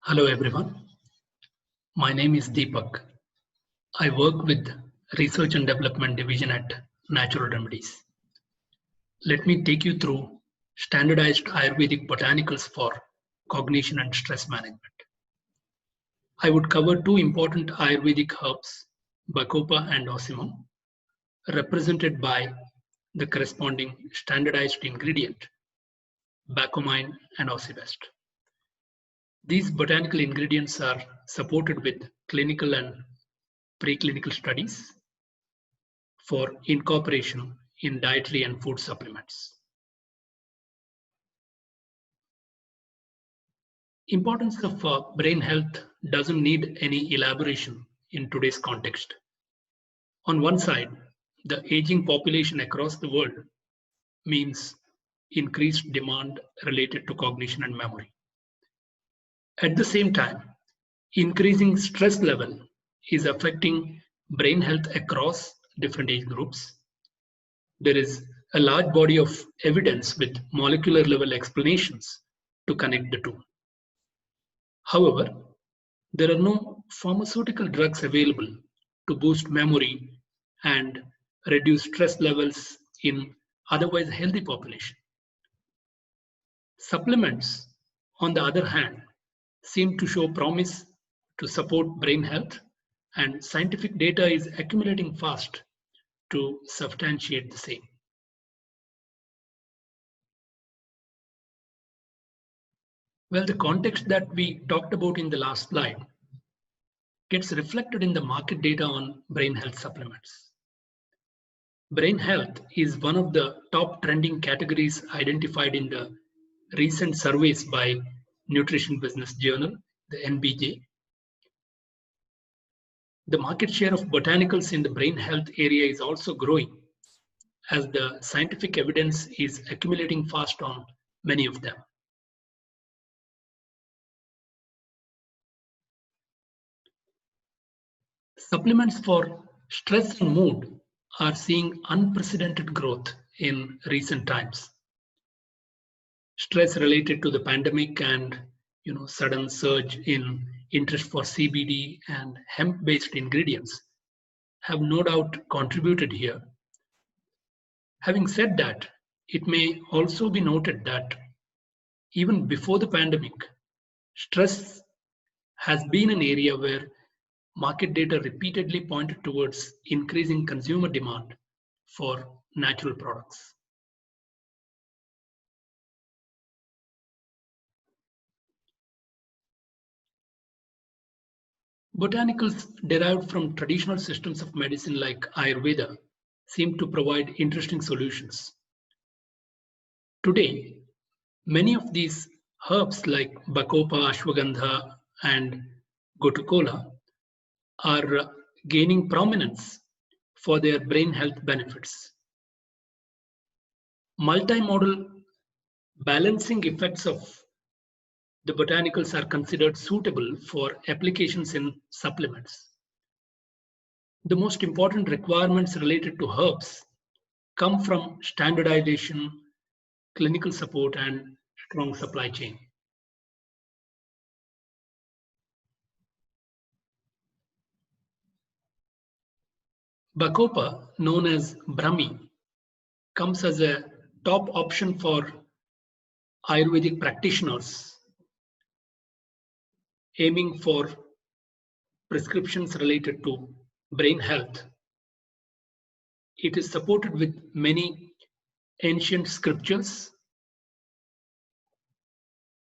Hello everyone, my name is Deepak. I work with Research and Development Division at Natural Remedies. Let me take you through standardized Ayurvedic botanicals for cognition and stress management. I would cover two important Ayurvedic herbs, Bacopa and Ocimum, represented by the corresponding standardized ingredient, Bacomine and Ossibest. These botanical ingredients are supported with clinical and preclinical studies for incorporation in dietary and food supplements. Importance of brain health doesn't need any elaboration in today's context. On one side, the aging population across the world means increased demand related to cognition and memory. At the same time, increasing stress level is affecting brain health across different age groups. There is a large body of evidence with molecular level explanations to connect the two. However, there are no pharmaceutical drugs available to boost memory and reduce stress levels in otherwise healthy population. Supplements, on the other hand, seem to show promise to support brain health, and scientific data is accumulating fast to substantiate the same. Well, the context that we talked about in the last slide gets reflected in the market data on brain health supplements. Brain health is one of the top trending categories identified in the recent surveys by Nutrition Business Journal, the NBJ. The market share of botanicals in the brain health area is also growing as the scientific evidence is accumulating fast on many of them. Supplements for stress and mood are seeing unprecedented growth in recent times. Stress related to the pandemic and sudden surge in interest for CBD and hemp-based ingredients have no doubt contributed here. Having said that, it may also be noted that even before the pandemic, stress has been an area where market data repeatedly pointed towards increasing consumer demand for natural products. Botanicals derived from traditional systems of medicine like Ayurveda seem to provide interesting solutions. Today, many of these herbs like Bacopa, Ashwagandha, and Gotukola are gaining prominence for their brain health benefits. Multimodal balancing effects of the botanicals are considered suitable for applications in supplements. The most important requirements related to herbs come from standardization, clinical support, and strong supply chain. Bacopa, known as Brahmi, comes as a top option for Ayurvedic practitioners aiming for prescriptions related to brain health. It is supported with many ancient scriptures.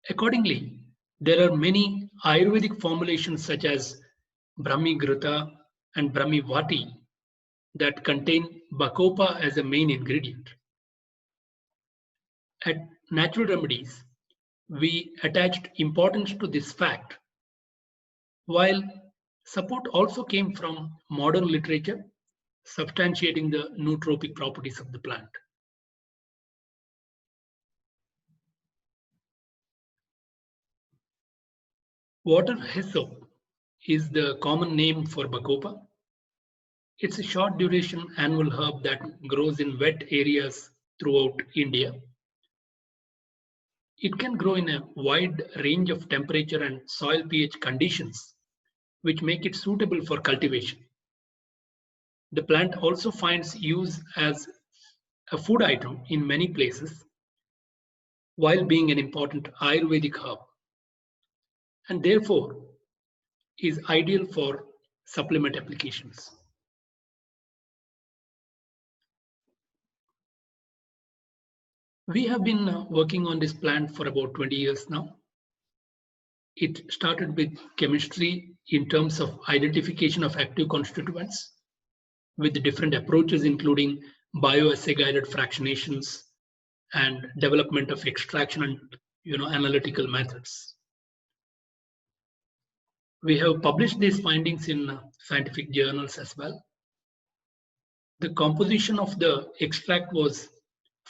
Accordingly, there are many Ayurvedic formulations such as Brahmi Grita and Brahmi Vati that contain Bacopa as a main ingredient. At Natural Remedies, we attached importance to this fact, while support also came from modern literature substantiating the nootropic properties of the plant. Water hyssop is the common name for Bacopa. It's a short duration annual herb that grows in wet areas throughout India. It can grow in a wide range of temperature and soil pH conditions, which make it suitable for cultivation. The plant also finds use as a food item in many places, while being an important Ayurvedic herb, and therefore is ideal for supplement applications. We have been working on this plant for about 20 years now. It started with chemistry in terms of identification of active constituents with the different approaches, including bioassay guided fractionations and development of extraction and analytical methods. We have published these findings in scientific journals as well. The composition of the extract was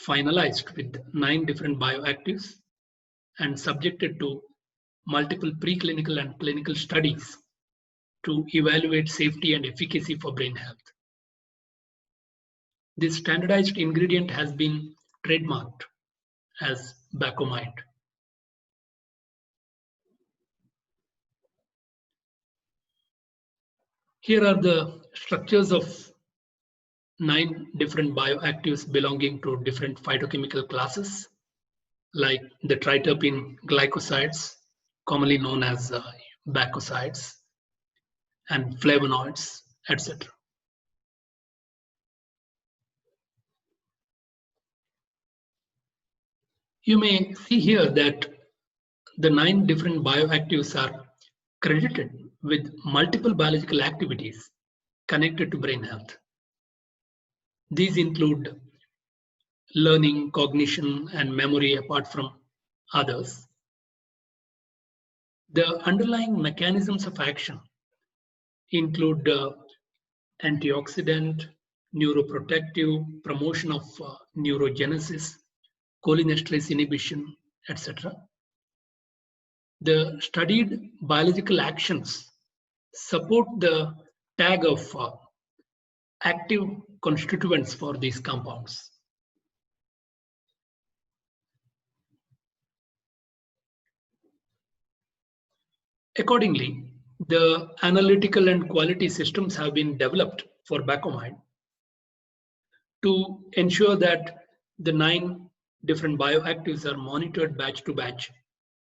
finalized with 9 different bioactives and subjected to multiple preclinical and clinical studies to evaluate safety and efficacy for brain health. This standardized ingredient has been trademarked as Bacomide. Here are the structures of 9 different bioactives belonging to different phytochemical classes, like the triterpene glycosides, commonly known as bacosides, and flavonoids, etc. You may see here that the 9 different bioactives are credited with multiple biological activities connected to brain health. These include learning, cognition, and memory, apart from others. The underlying mechanisms of action include antioxidant, neuroprotective, promotion of neurogenesis, cholinesterase inhibition, etc. The studied biological actions support the tag of active constituents for these compounds. Accordingly, the analytical and quality systems have been developed for Bacomide to ensure that the 9 different bioactives are monitored batch to batch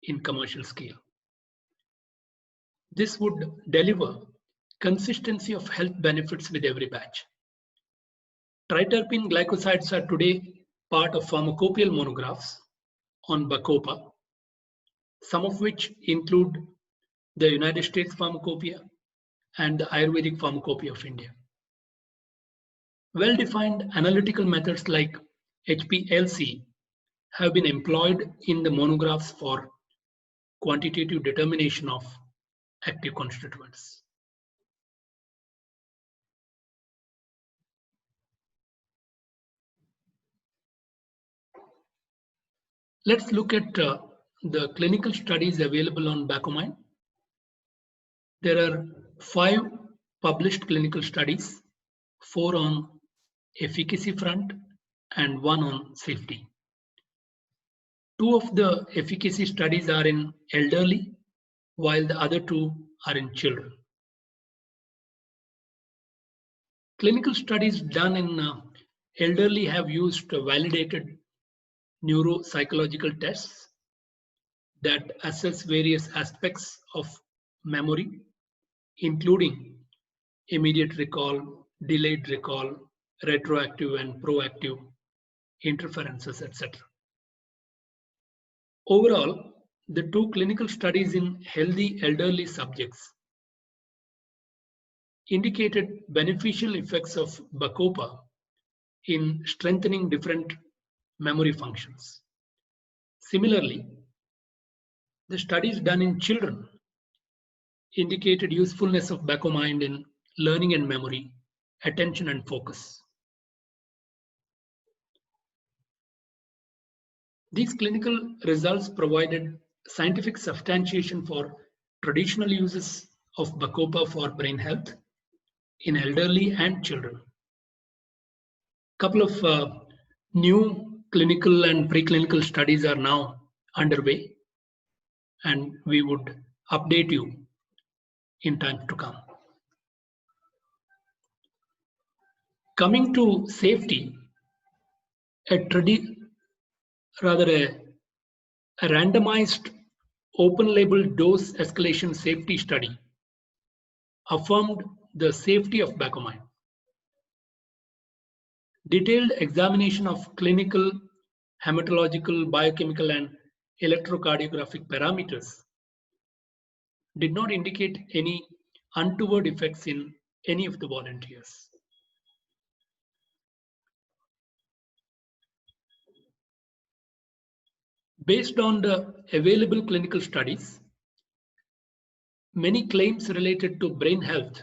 in commercial scale. This would deliver consistency of health benefits with every batch. Triterpene glycosides are today part of pharmacopoeial monographs on Bacopa, some of which include the United States Pharmacopoeia and the Ayurvedic Pharmacopoeia of India. Well-defined analytical methods like HPLC have been employed in the monographs for quantitative determination of active constituents. Let's look at the clinical studies available on Bacomide. There are 5 published clinical studies, 4 on efficacy front and 1 on safety. 2 of the efficacy studies are in elderly, while the other 2 are in children. Clinical studies done in elderly have used validated neuropsychological tests that assess various aspects of memory, including immediate recall, delayed recall, retroactive and proactive interferences, etc. Overall, the 2 clinical studies in healthy elderly subjects indicated beneficial effects of Bacopa in strengthening different memory functions. Similarly, the studies done in children indicated usefulness of Bacomide in learning and memory, attention and focus. These clinical results provided scientific substantiation for traditional uses of Bacopa for brain health in elderly and children. A couple of new clinical and preclinical studies are now underway, and we would update you in time to come. Coming to safety, a randomized open-label dose escalation safety study affirmed the safety of Bacomine. Detailed examination of clinical, hematological, biochemical, and electrocardiographic parameters did not indicate any untoward effects in any of the volunteers. Based on the available clinical studies, many claims related to brain health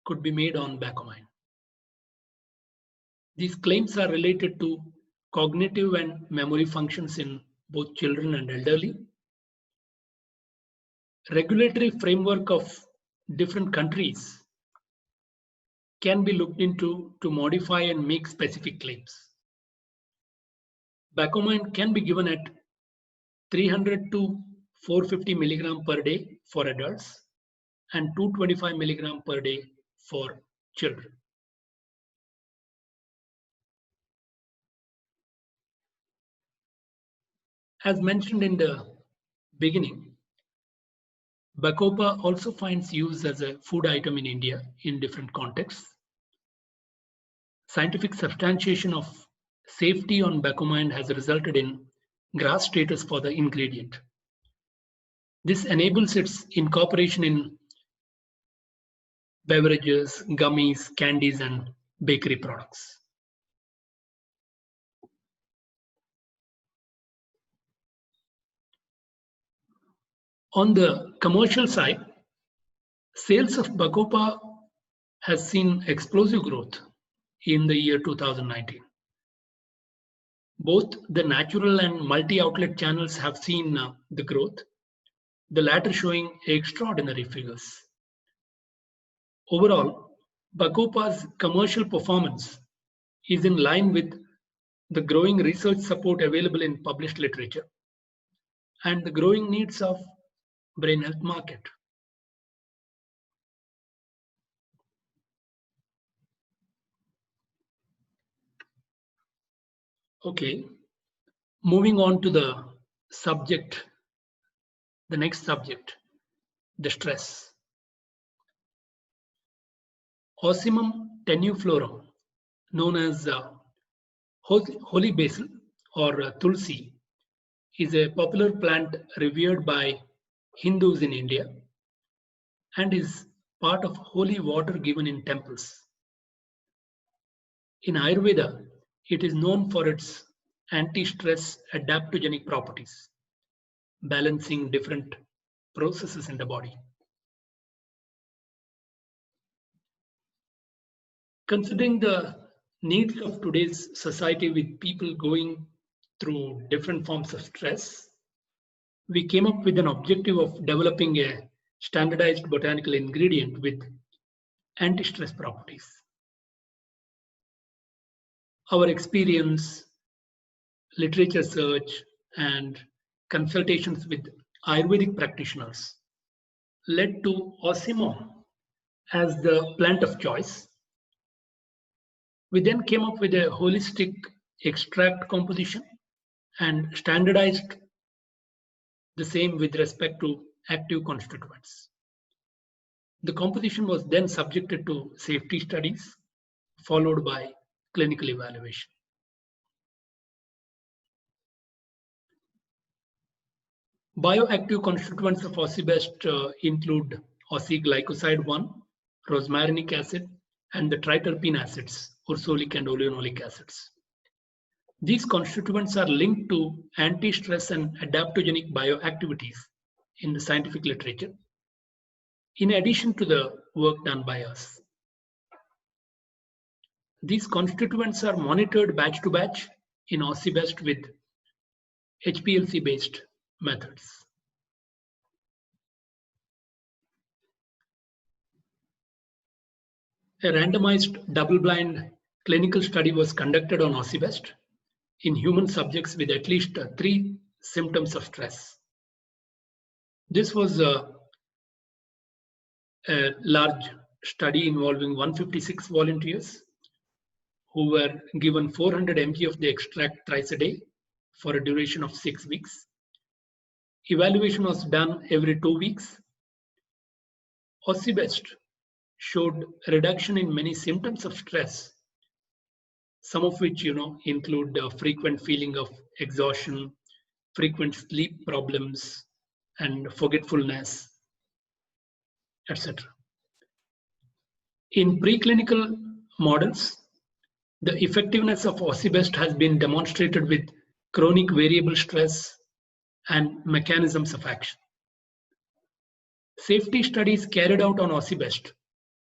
could be made on Bacomine. These claims are related to cognitive and memory functions in both children and elderly. Regulatory framework of different countries can be looked into to modify and make specific claims. Bacomine can be given at 300 to 450 milligram per day for adults and 225 milligram per day for children. As mentioned in the beginning, Bacopa also finds use as a food item in India in different contexts. Scientific substantiation of safety on Bacomine has resulted in GRAS status for the ingredient. This enables its incorporation in beverages, gummies, candies, and bakery products. On the commercial side, sales of Bacopa has seen explosive growth in the year 2019. Both the natural and multi-outlet channels have seen the growth, the latter showing extraordinary figures. Overall, Bacopa's commercial performance is in line with the growing research support available in published literature and the growing needs of brain health market. Okay, moving on to the subject, the next subject, the stress. Ocimum tenuiflorum, known as holy basil or tulsi, is a popular plant revered by Hindus in India and is part of holy water given in temples. In Ayurveda, it is known for its anti-stress adaptogenic properties, balancing different processes in the body. Considering the needs of today's society with people going through different forms of stress, we came up with an objective of developing a standardized botanical ingredient with anti-stress properties. Our experience, literature search, and consultations with Ayurvedic practitioners led to Ocimum as the plant of choice. We then came up with a holistic extract composition and standardized the same with respect to active constituents. The composition was then subjected to safety studies, followed by clinical evaluation. Bioactive constituents of Ossibest include oxyglycoside-1, rosmarinic acid, and the triterpene acids, ursolic and oleanolic acids. These constituents are linked to anti-stress and adaptogenic bioactivities in the scientific literature, in addition to the work done by us. These constituents are monitored batch to batch in Ossibest with HPLC-based methods. A randomized double-blind clinical study was conducted on Ossibest in human subjects with at least 3 symptoms of stress. This was a large study involving 156 volunteers who were given 400 mg of the extract thrice a day for a duration of 6 weeks. Evaluation was done every 2 weeks. OSIbest showed a reduction in many symptoms of stress, some of which include frequent feeling of exhaustion, frequent sleep problems, and forgetfulness, etc. In preclinical models, the effectiveness of OSIbest has been demonstrated with chronic variable stress and mechanisms of action. Safety studies carried out on OSIbest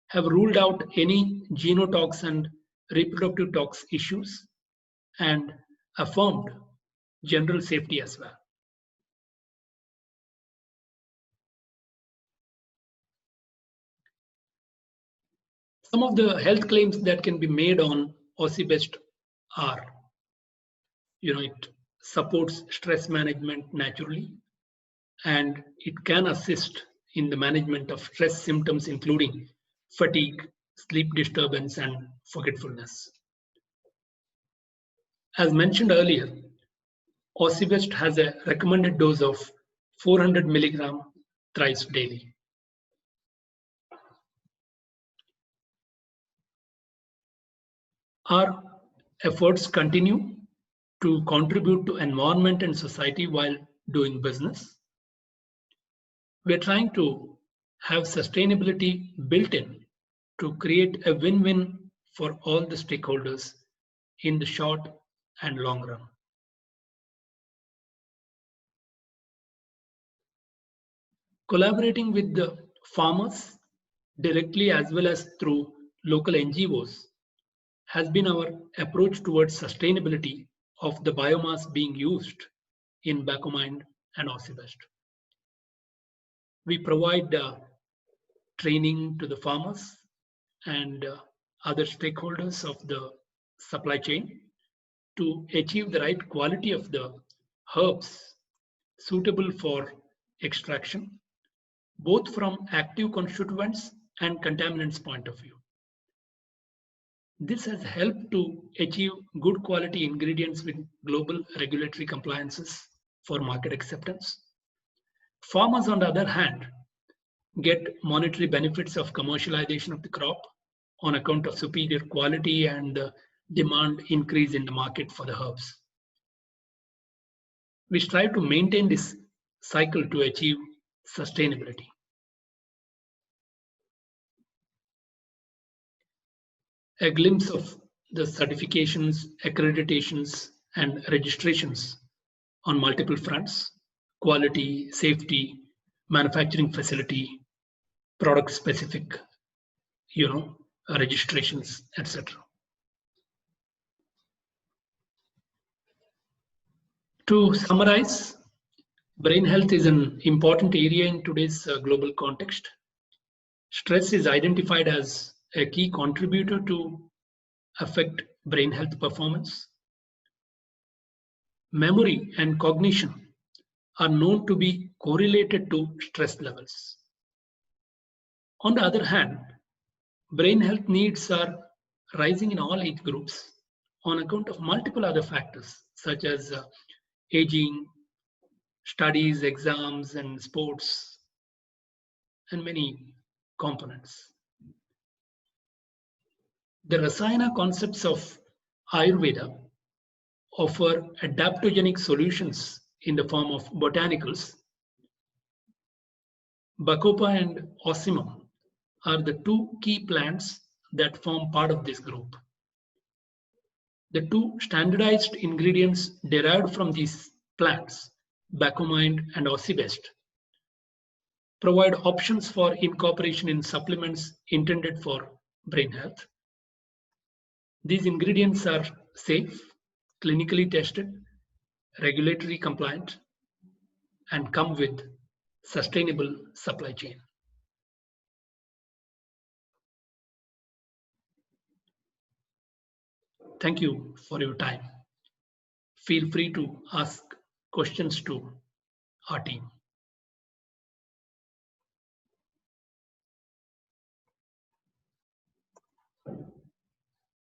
have ruled out any genotox and reproductive tox issues and affirmed general safety as well. Some of the health claims that can be made on OSIbest are, it supports stress management naturally, and it can assist in the management of stress symptoms, including fatigue, sleep disturbance, and forgetfulness. As mentioned earlier, OSIbest has a recommended dose of 400 mg thrice daily. Our efforts continue to contribute to environment and society while doing business. We're trying to have sustainability built in to create a win-win for all the stakeholders in the short and long run. Collaborating with the farmers directly as well as through local NGOs has been our approach towards sustainability of the biomass being used in Bacomind and OSIbest. We provide training to the farmers and other stakeholders of the supply chain to achieve the right quality of the herbs suitable for extraction, both from active constituents and contaminants point of view. This has helped to achieve good quality ingredients with global regulatory compliances for market acceptance. Farmers, on the other hand, get monetary benefits of commercialization of the crop on account of superior quality and the demand increase in the market for the herbs. We strive to maintain this cycle to achieve sustainability. A glimpse of the certifications, accreditations, and registrations on multiple fronts: quality, safety, manufacturing facility, product specific, registrations, etc. To summarize, brain health is an important area in today's global context. Stress is identified as a key contributor to affect brain health performance. Memory and cognition are known to be correlated to stress levels. On the other hand, brain health needs are rising in all age groups on account of multiple other factors such as aging, studies, exams, and sports, and many components. The Rasayana concepts of Ayurveda offer adaptogenic solutions in the form of botanicals. Bacopa and Ocimum are the two key plants that form part of this group. The two standardized ingredients derived from these plants, Bacomind and OSIbest, provide options for incorporation in supplements intended for brain health. These ingredients are safe, clinically tested, regulatory compliant, and come with sustainable supply chain. Thank you for your time. Feel free to ask questions to our team.